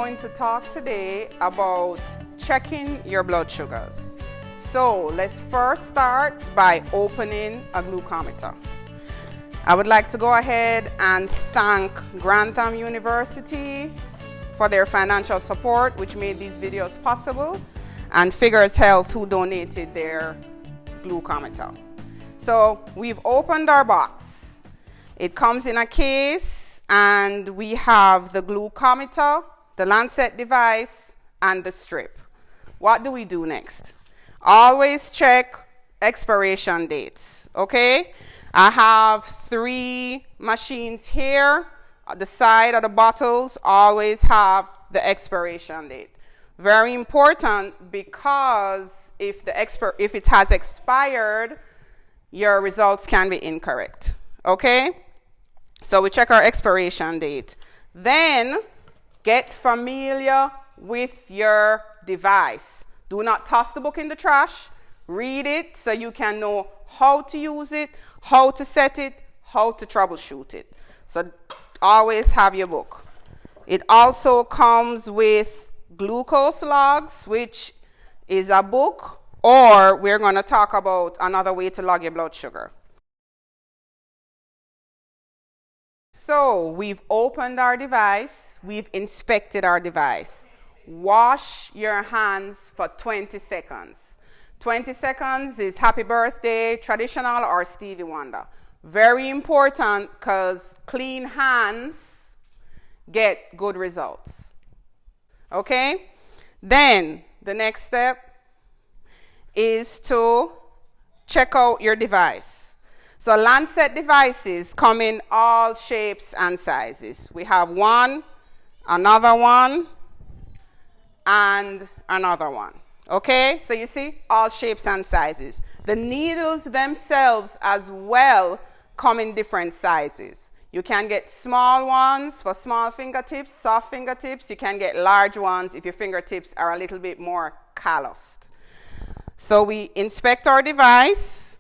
going to talk today about checking your blood sugars. So let's first start by opening a glucometer. I would like to go ahead and thank Grantham University for their financial support, which made these videos possible, and Figures Health, who donated their glucometer. So we've opened our box. It comes in a case, and we have the glucometer, the Lancet device, and the strip. What do we do next? Always check expiration dates, okay? I have 3 machines here. The side of the bottles always have the expiration date. Very important, because if it has expired, your results can be incorrect, okay? So we check our expiration date. Then get familiar with your device. Do not toss the book in the trash. Read it so you can know how to use it, how to set it, how to troubleshoot it. So always have your book. It also comes with glucose logs, which is a book, or we're going to talk about another way to log your blood sugar. So we've opened our device, we've inspected our device. Wash your hands for 20 seconds. 20 seconds is happy birthday, traditional, or Stevie Wonder. Very important, because clean hands get good results. Okay? Then the next step is to check out your device. So Lancet devices come in all shapes and sizes. We have one, another one, and another one. Okay, so you see, all shapes and sizes. The needles themselves as well come in different sizes. You can get small ones for small fingertips, soft fingertips. You can get large ones if your fingertips are a little bit more calloused. So we inspect our device.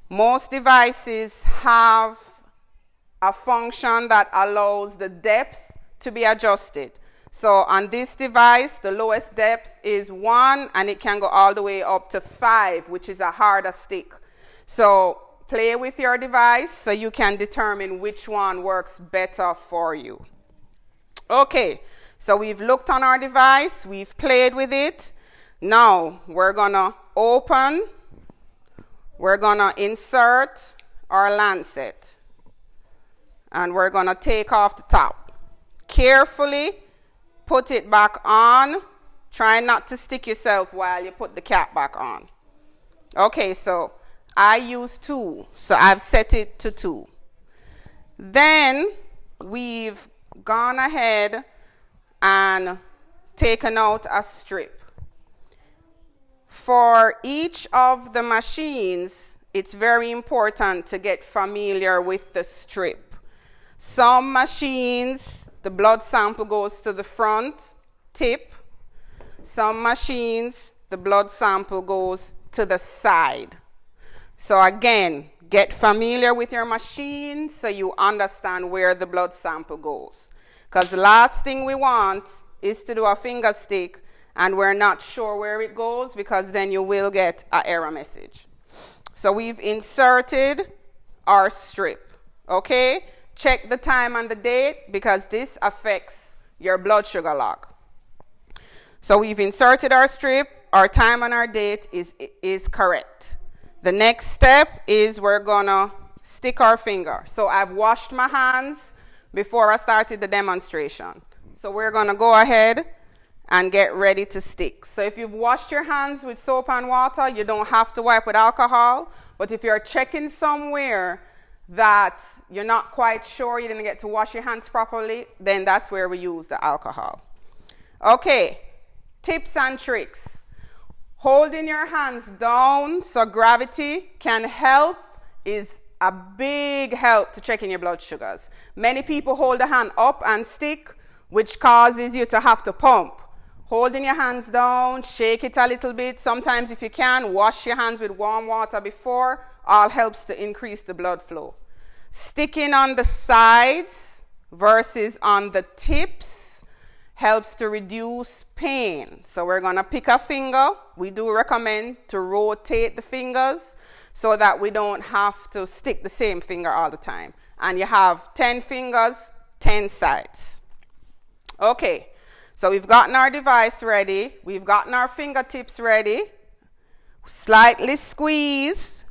Most devices have a function that allows the depth to be adjusted. So on this device, the lowest depth is 1, and it can go all the way up to 5, which is a harder stick. So play with your device so you can determine which one works better for you. Okay, so we've looked on our device, we've played with it. Now we're gonna open, we're gonna insert our Lancet, and we're gonna take off the top. Carefully put it back on. Try not to stick yourself while you put the cap back on. Okay, so I use 2, so I've set it to 2. Then we've gone ahead and taken out a strip. For each of the machines, it's very important to get familiar with the strip. Some machines, the blood sample goes to the front tip. Some machines, the blood sample goes to the side. So again, get familiar with your machine so you understand where the blood sample goes. Because the last thing we want is to do a finger stick and we're not sure where it goes, because then you will get an error message. So we've inserted our strip, okay? Check the time and the date, because this affects your blood sugar log. So we've inserted our strip, our time and our date is correct. The next step is we're gonna stick our finger. So I've washed my hands before I started the demonstration. So we're gonna go ahead and get ready to stick. So if you've washed your hands with soap and water, you don't have to wipe with alcohol. But if you're checking somewhere that you're not quite sure you didn't get to wash your hands properly, then that's where we use the alcohol. Okay, tips and tricks. Holding your hands down so gravity can help is a big help to checking your blood sugars. Many people hold the hand up and stick, which causes you to have to pump. Holding your hands down, shake it a little bit. Sometimes if you can, wash your hands with warm water before. All helps to increase the blood flow. Sticking on the sides versus on the tips helps to reduce pain. So we're going to pick a finger. We do recommend to rotate the fingers so that we don't have to stick the same finger all the time. And you have 10 fingers, 10 sides. Okay, so we've gotten our device ready. We've gotten our fingertips ready. Slightly squeeze,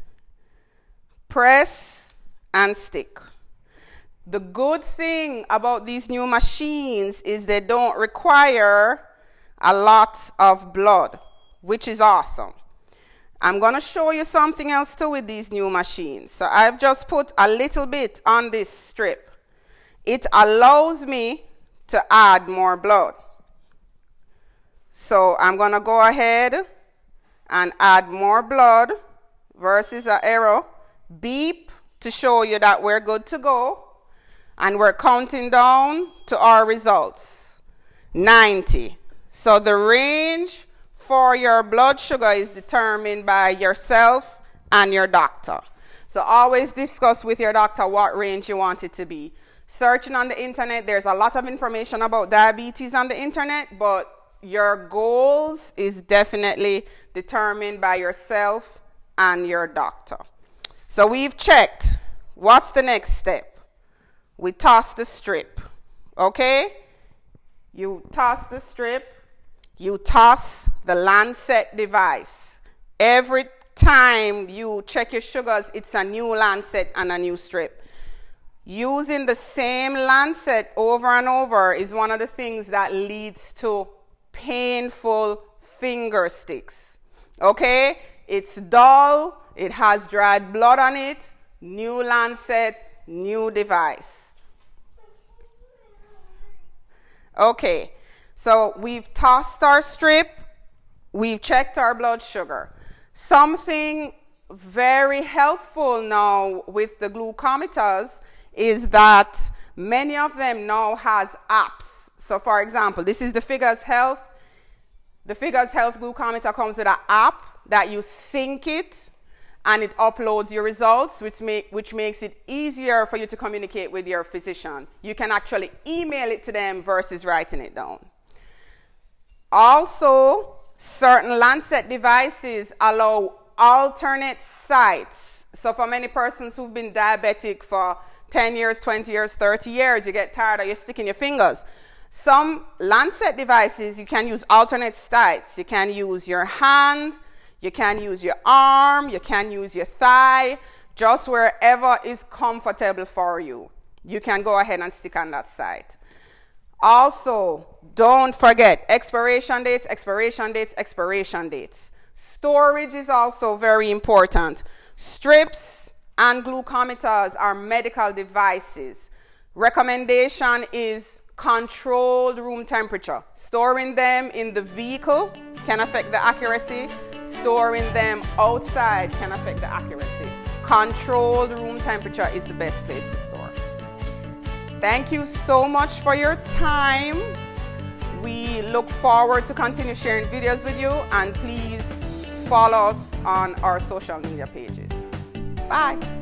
press, and stick. The good thing about these new machines is they don't require a lot of blood, which is awesome. I'm going to show you something else too with these new machines. So I've just put a little bit on this strip. It allows me to add more blood. So I'm going to go ahead and add more blood versus an arrow. Beep to show you that we're good to go. And we're counting down to our results. 90. So the range for your blood sugar is determined by yourself and your doctor. So always discuss with your doctor what range you want it to be. Searching on the internet, there's a lot of information about diabetes on the internet, but your goals is definitely determined by yourself and your doctor. So we've checked. What's the next step? We toss the strip, okay? You toss the strip. You toss the Lancet device. Every time you check your sugars, it's a new Lancet and a new strip. Using the same Lancet over and over is one of the things that leads to painful finger sticks, okay? It's dull. It has dried blood on it. New Lancet, new device. Okay, so we've tossed our strip. We've checked our blood sugar. Something very helpful now with the glucometers is that many of them now has apps. So for example, this is the Figures Health. The Figures Health glucometer comes with an app that you sync it and it uploads your results, which makes it easier for you to communicate with your physician. You can actually email it to them versus writing it down. Also, certain Lancet devices allow alternate sites. So for many persons who've been diabetic for 10 years, 20 years, 30 years, you get tired of you sticking your fingers. Some Lancet devices, you can use alternate sites. You can use your hand, you can use your arm, you can use your thigh, just wherever is comfortable for you. You can go ahead and stick on that site. Also, don't forget expiration dates, expiration dates, expiration dates. Storage is also very important. Strips and glucometers are medical devices. Recommendation is controlled room temperature. Storing them in the vehicle can affect the accuracy. Storing them outside can affect the accuracy. Controlled room temperature is the best place to store. Thank you so much for your time. We look forward to continue sharing videos with you, and please follow us on our social media pages. Bye.